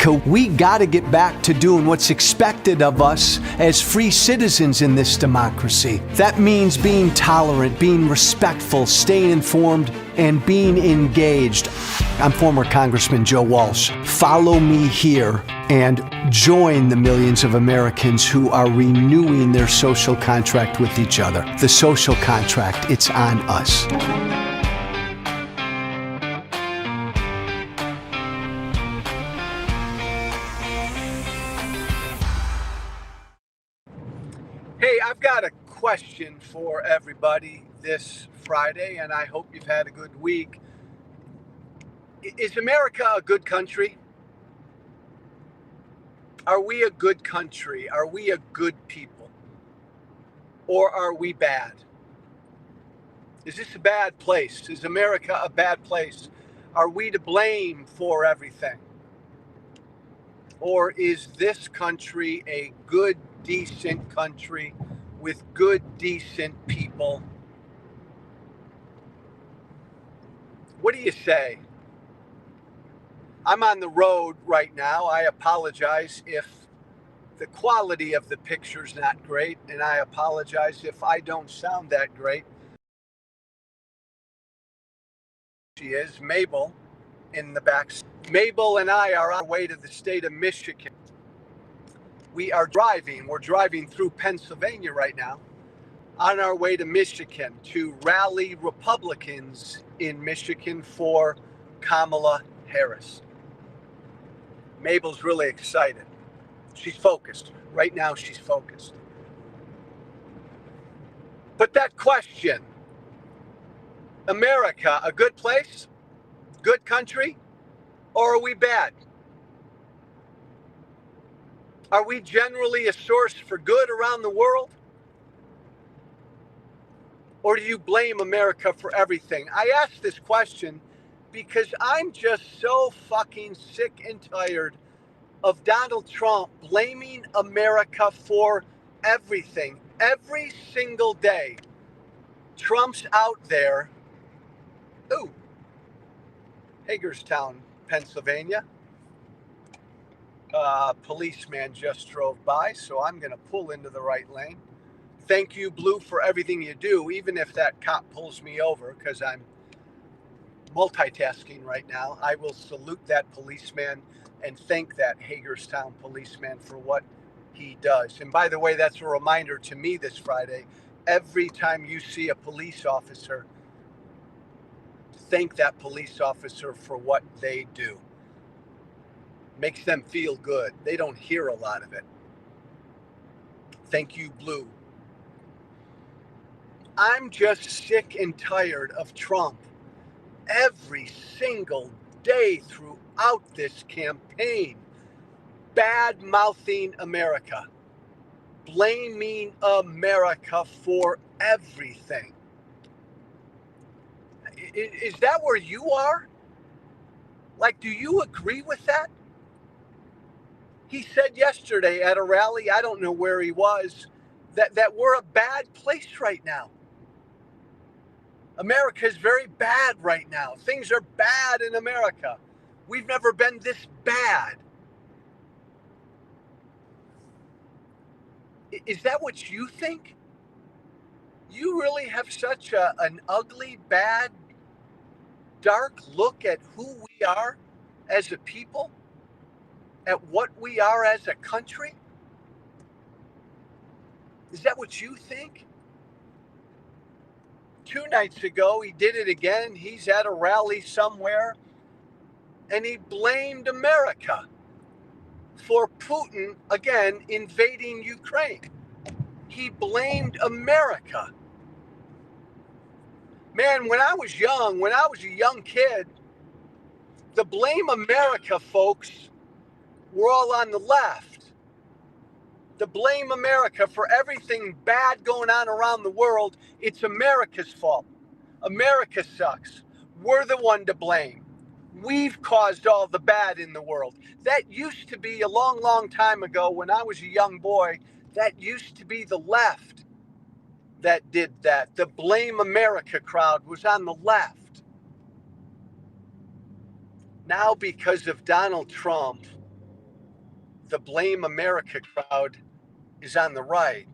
We got to get back to doing what's expected of us as free citizens in this democracy. That means being tolerant, being respectful, staying informed, and being engaged. I'm former Congressman Joe Walsh. Follow me here and join the millions of Americans who are renewing their social contract with each other. The social contract, it's on us. Hey, I've got a question for everybody this Friday, and I hope you've had a good week. Is America a good country? Are we a good country? Are we a good people? Or are we bad? Is this a bad place? Is America a bad place? Are we to blame for everything? Or is this country a good, decent country with good, decent people? What do you say? I'm on the road right now. I apologize if the quality of the picture's not great, and I apologize if I don't sound that great. She is Mabel in the back. Mabel and I are on our way to the state of Michigan. We're driving through Pennsylvania right now, on our way to Michigan to rally Republicans in Michigan for Kamala Harris. Mabel's really excited. She's focused. Right now, she's focused. But that question, America, a good place, good country, or are we bad? Are we generally a source for good around the world? Or do you blame America for everything? I ask this question because I'm just so fucking sick and tired of Donald Trump blaming America for everything. Every single day, Trump's out there. Ooh, Hagerstown, Pennsylvania. Policeman just drove by, so I'm going to pull into the right lane. Thank you, Blue, for everything you do, even if that cop pulls me over, because I'm multitasking right now. I will salute that policeman and thank that Hagerstown policeman for what he does. And by the way, that's a reminder to me this Friday. Every time you see a police officer, thank that police officer for what they do. Makes them feel good. They don't hear a lot of it. Thank you, Blue. I'm just sick and tired of Trump every single day throughout this campaign, bad-mouthing America, blaming America for everything. Is that where you are? Like, do you agree with that? He said yesterday at a rally, I don't know where he was, that we're a bad place right now. America is very bad right now. Things are bad in America. We've never been this bad. Is that what you think? You really have such an ugly, bad, dark look at who we are as a people? At what we are as a country? Is that what you think? 2 nights ago, he did it again. He's at a rally somewhere, and he blamed America for Putin, again, invading Ukraine. He blamed America. Man, when I was a young kid, the blame America folks were all on the left. To blame America for everything bad going on around the world, it's America's fault. America sucks. We're the one to blame. We've caused all the bad in the world. That used to be a long, long time ago when I was a young boy. That used to be the left that did that. The Blame America crowd was on the left. Now, because of Donald Trump, the Blame America crowd is on the right.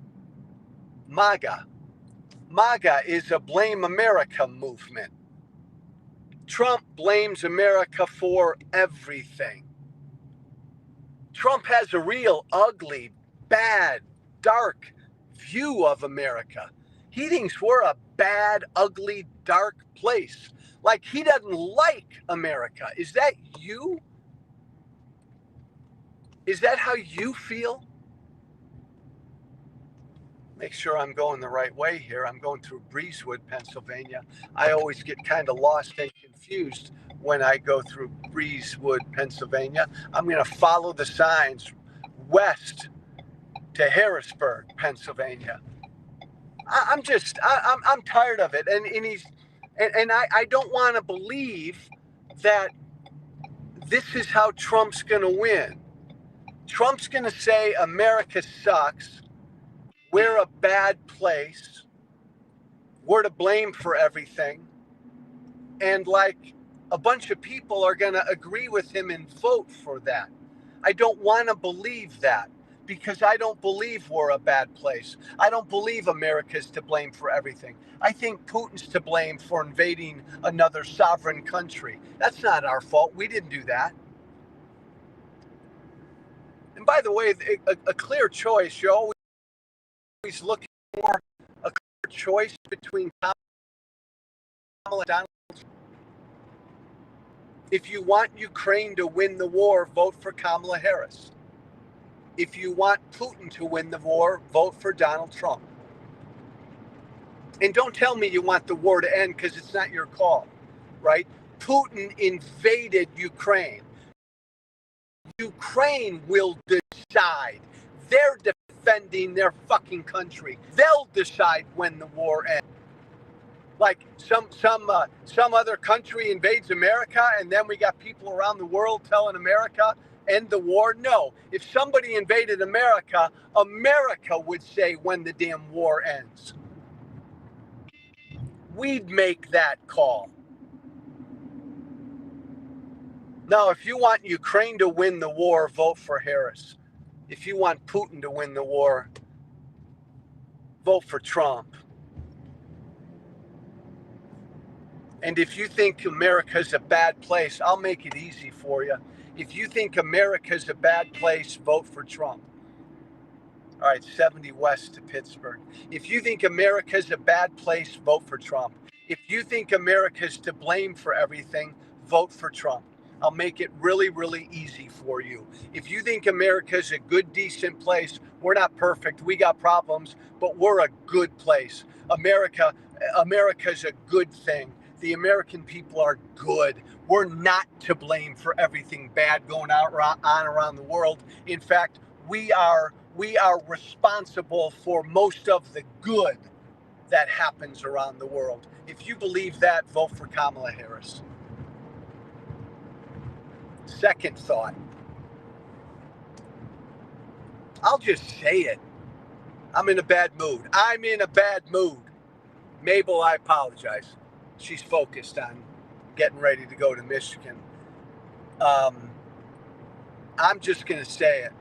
MAGA. MAGA is a Blame America movement. Trump blames America for everything. Trump has a real ugly, bad, dark view of America. He thinks we're a bad, ugly, dark place. Like he doesn't like America. Is that you? Is that how you feel? Make sure I'm going the right way here. I'm going through Breezewood, Pennsylvania. I always get kind of lost and confused when I go through Breezewood, Pennsylvania. I'm going to follow the signs west to Harrisburg, Pennsylvania. I'm tired of it. And I don't want to believe that this is how Trump's going to win. Trump's going to say America sucks. We're a bad place. We're to blame for everything. And like a bunch of people are going to agree with him and vote for that. I don't want to believe that because I don't believe we're a bad place. I don't believe America's to blame for everything. I think Putin's to blame for invading another sovereign country. That's not our fault. We didn't do that. And by the way, a clear choice, you're always looking for a clear choice between Kamala and Donald Trump. If you want Ukraine to win the war, vote for Kamala Harris. If you want Putin to win the war, vote for Donald Trump. And don't tell me you want the war to end because it's not your call, right? Putin invaded Ukraine. Ukraine will decide. They're defending their fucking country. They'll decide when the war ends. Like some other country invades America and then we got people around the world telling America end the war. No, if somebody invaded America, America would say when the damn war ends. We'd make that call. Now, if you want Ukraine to win the war, vote for Harris. If you want Putin to win the war, vote for Trump. And if you think America's a bad place, I'll make it easy for you. If you think America's a bad place, vote for Trump. All right, 70 west to Pittsburgh. If you think America's a bad place, vote for Trump. If you think America's to blame for everything, vote for Trump. I'll make it really, really easy for you. If you think America's a good, decent place, we're not perfect. We got problems, but we're a good place. America's a good thing. The American people are good. We're not to blame for everything bad going on around the world. In fact, we are responsible for most of the good that happens around the world. If you believe that, vote for Kamala Harris. Second thought. I'll just say it. I'm in a bad mood. I'm in a bad mood. Mabel, I apologize. She's focused on getting ready to go to Michigan. I'm just going to say it.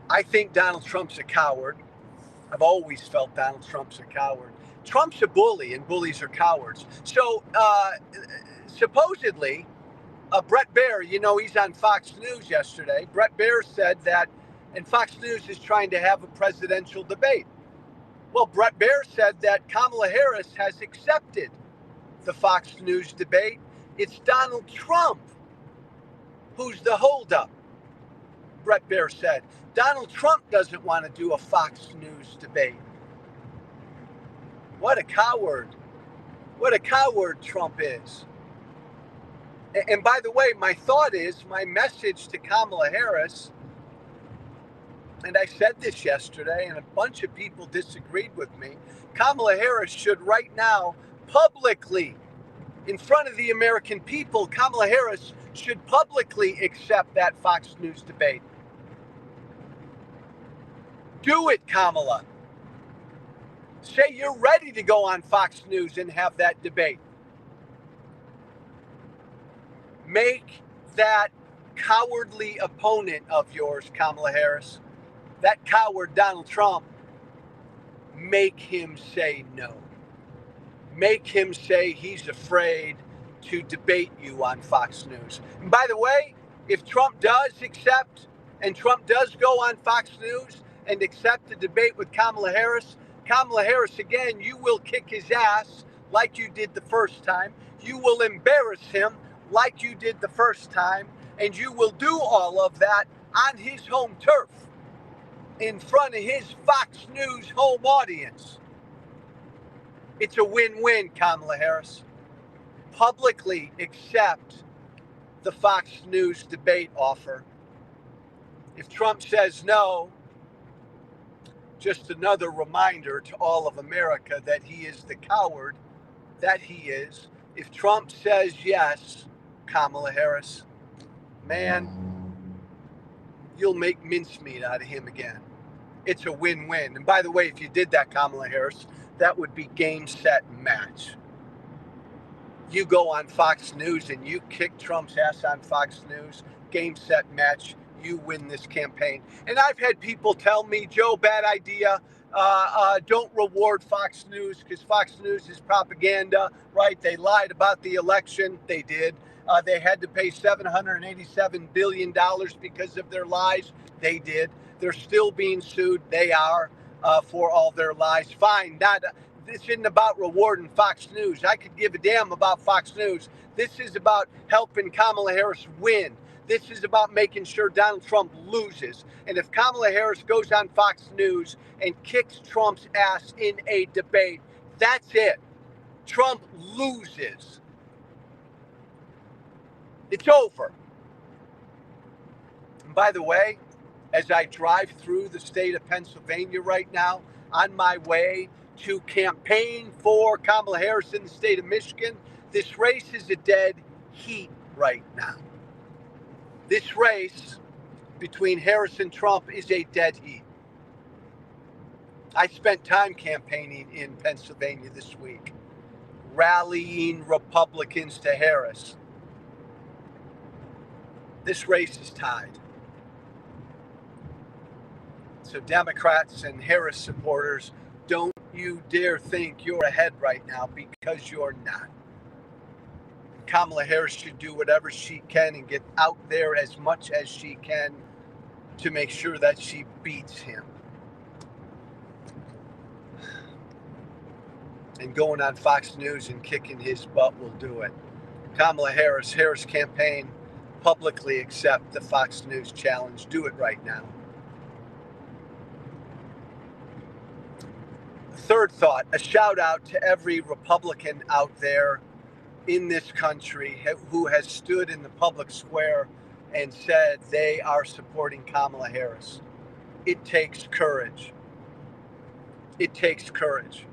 I think Donald Trump's a coward. I've always felt Donald Trump's a coward. Trump's a bully, and bullies are cowards. So supposedly, Brett Baer, he's on Fox News yesterday. Brett Baer said that, and Fox News is trying to have a presidential debate. Well, Brett Baer said that Kamala Harris has accepted the Fox News debate. It's Donald Trump who's the holdup, Brett Baer said. Donald Trump doesn't want to do a Fox News debate. What a coward. What a coward Trump is. And by the way, my message to Kamala Harris, and I said this yesterday, and a bunch of people disagreed with me. Kamala Harris should right now publicly, in front of the American people, Kamala Harris should publicly accept that Fox News debate. Do it, Kamala. Say you're ready to go on Fox News and have that debate. Make that cowardly opponent of yours, Kamala Harris, that coward Donald Trump, make him say no. Make him say he's afraid to debate you on Fox News. And by the way, if Trump does accept and Trump does go on Fox News and accept a debate with Kamala Harris, again, you will kick his ass like you did the first time. You will embarrass him like you did the first time. And you will do all of that on his home turf in front of his Fox News home audience. It's a win-win, Kamala Harris. Publicly accept the Fox News debate offer. If Trump says no, just another reminder to all of America that he is the coward that he is. If Trump says yes, Kamala Harris, man, you'll make mincemeat out of him again. It's a win-win. And by the way, if you did that, Kamala Harris, that would be game, set, match. You go on Fox News and you kick Trump's ass on Fox News, game, set, match. You win this campaign. And I've had people tell me, Joe, bad idea. Don't reward Fox News because Fox News is propaganda, right? They lied about the election. They did. They had to pay $787 billion because of their lies. They did. They're still being sued. They are for all their lies. Fine. This isn't about rewarding Fox News. I could give a damn about Fox News. This is about helping Kamala Harris win. This is about making sure Donald Trump loses. And if Kamala Harris goes on Fox News and kicks Trump's ass in a debate, that's it. Trump loses. It's over. And by the way, as I drive through the state of Pennsylvania right now, on my way to campaign for Kamala Harris in the state of Michigan, this race is a dead heat right now. This race between Harris and Trump is a dead heat. I spent time campaigning in Pennsylvania this week, rallying Republicans to Harris. This race is tied. So Democrats and Harris supporters, don't you dare think you're ahead right now, because you're not. Kamala Harris should do whatever she can and get out there as much as she can to make sure that she beats him. And going on Fox News and kicking his butt will do it. Kamala Harris, Harris campaign, publicly accept the Fox News challenge. Do it right now. Third thought, a shout out to every Republican out there in this country who has stood in the public square and said they are supporting Kamala Harris. It takes courage. It takes courage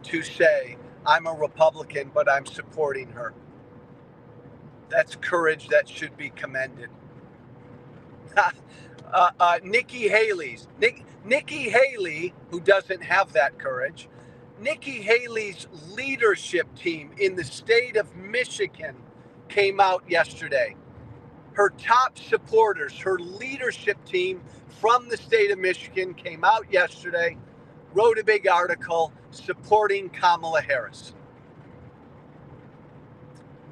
to say, I'm a Republican, but I'm supporting her. That's courage that should be commended. Nikki Haley, who doesn't have that courage, Nikki Haley's leadership team in the state of Michigan came out yesterday. Her top supporters, her leadership team from the state of Michigan came out yesterday, wrote a big article supporting Kamala Harris.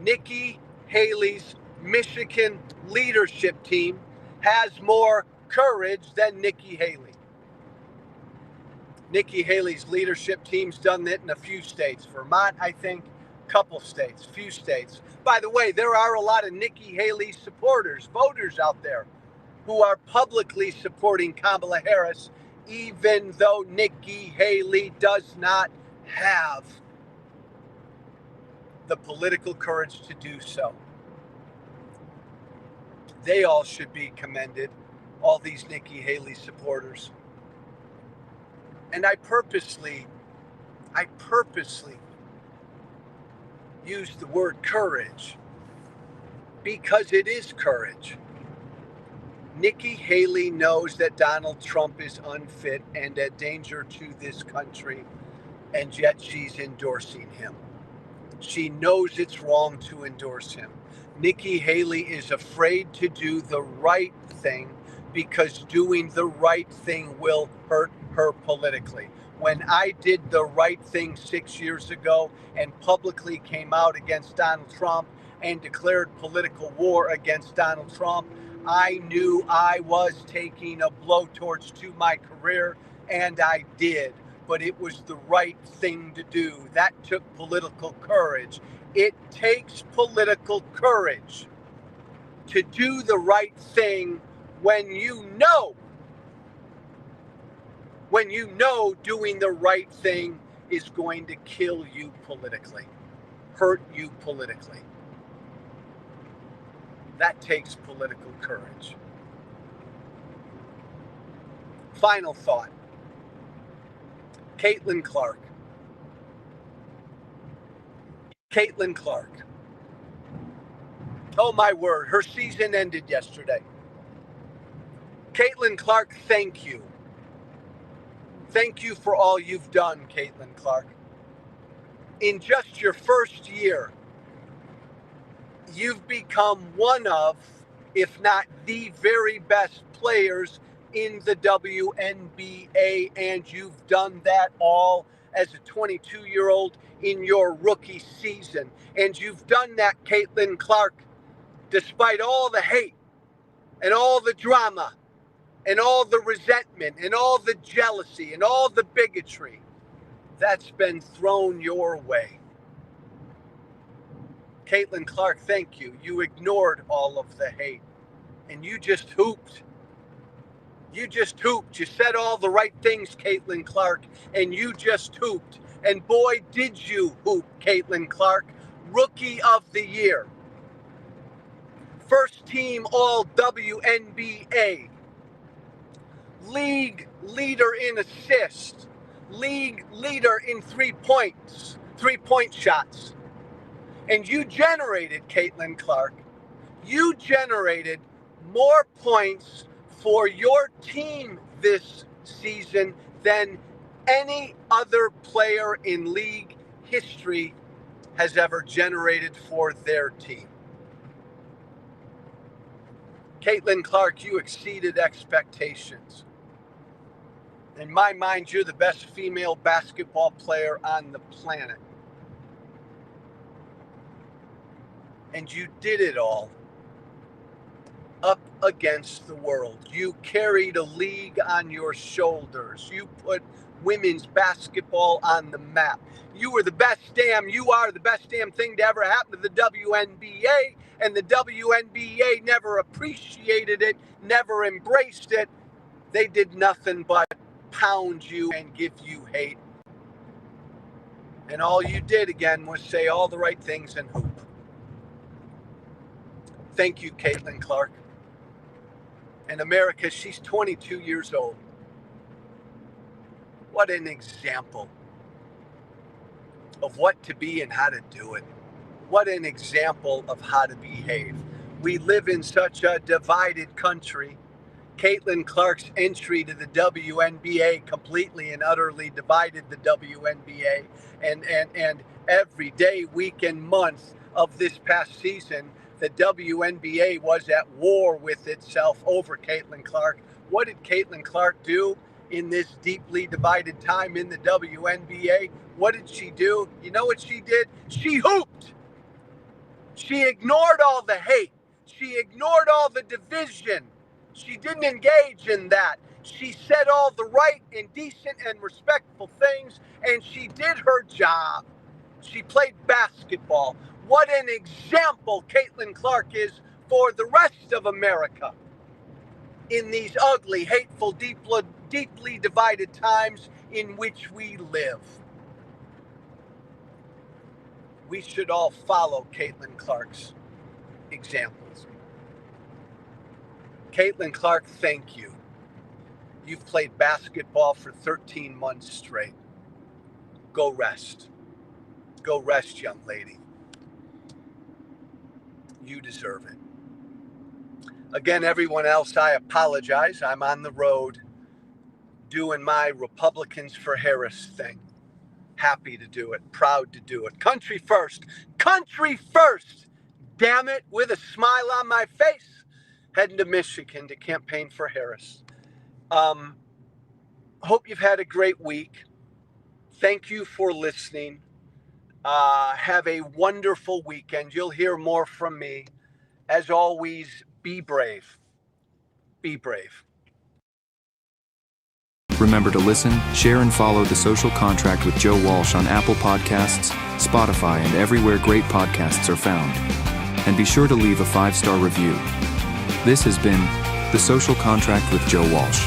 Nikki Haley's Michigan leadership team has more courage than Nikki Haley. Nikki Haley's leadership team's done that in a few states. Vermont, I think, couple states, few states. By the way, there are a lot of Nikki Haley supporters, voters out there who are publicly supporting Kamala Harris, even though Nikki Haley does not have the political courage to do so. They all should be commended, all these Nikki Haley supporters. And I purposely use the word courage because it is courage. Nikki Haley knows that Donald Trump is unfit and a danger to this country, and yet she's endorsing him. She knows it's wrong to endorse him. Nikki Haley is afraid to do the right thing because doing the right thing will hurt her politically. When I did the right thing 6 years ago and publicly came out against Donald Trump and declared political war against Donald Trump, I knew I was taking a blowtorch to my career, and I did. But it was the right thing to do. That took political courage. It takes political courage to do the right thing when you know doing the right thing is going to kill you politically, hurt you politically. That takes political courage. Final thought. Caitlyn Clark. Caitlyn Clark. Oh my word, her season ended yesterday. Caitlyn Clark, thank you. Thank you for all you've done, Caitlyn Clark. In just your first year, you've become one of, if not the very best players in the WNBA, and you've done that all as a 22-year-old in your rookie season. And you've done that, Caitlyn Clark, despite all the hate and all the drama and all the resentment and all the jealousy and all the bigotry that's been thrown your way. Caitlyn Clark, thank you. You ignored all of the hate and you just hooped. You just hooped. You said all the right things, Caitlyn Clark, and you just hooped. And boy, did you hoop, Caitlyn Clark. Rookie of the Year. First team all WNBA. League leader in assists. League leader in 3-point shots. And you generated, Caitlyn Clark, you generated more points for your team this season than any other player in league history has ever generated for their team. Caitlyn Clark, you exceeded expectations. In my mind, you're the best female basketball player on the planet. And you did it all up against the world. You carried a league on your shoulders. You put women's basketball on the map. You are the best damn thing to ever happen to the WNBA, and the WNBA never appreciated it, never embraced it. They did nothing but pound you and give you hate. And all you did again was say all the right things and hoop. Thank you, Caitlyn Clark. And America, she's 22 years old. What an example of what to be and how to do it. What an example of how to behave. We live in such a divided country. Caitlyn Clark's entry to the WNBA completely and utterly divided the WNBA. And every day, week, and month of this past season, the WNBA was at war with itself over Caitlyn Clark. What did Caitlyn Clark do in this deeply divided time in the WNBA? What did she do? You know what she did? She hooped. She ignored all the hate. She ignored all the division. She didn't engage in that. She said all the right and decent and respectful things, and she did her job. She played basketball. What an example Caitlyn Clark is for the rest of America in these ugly, hateful, deeply divided times in which we live. We should all follow Caitlyn Clark's examples. Caitlyn Clark, thank you. You've played basketball for 13 months straight. Go rest. Go rest, young lady. You deserve it. Again, everyone else, I apologize. I'm on the road doing my Republicans for Harris thing. Happy to do it. Proud to do it. Country first. Country first. damn it, with a smile on my face, heading to Michigan to campaign for Harris. Hope you've had a great week. Thank you for listening. Have a wonderful weekend. You'll hear more from me. As always, be brave. Be brave. Remember to listen, share, and follow The Social Contract with Joe Walsh on Apple Podcasts, Spotify, and everywhere great podcasts are found. And be sure to leave a 5-star review. This has been The Social Contract with Joe Walsh.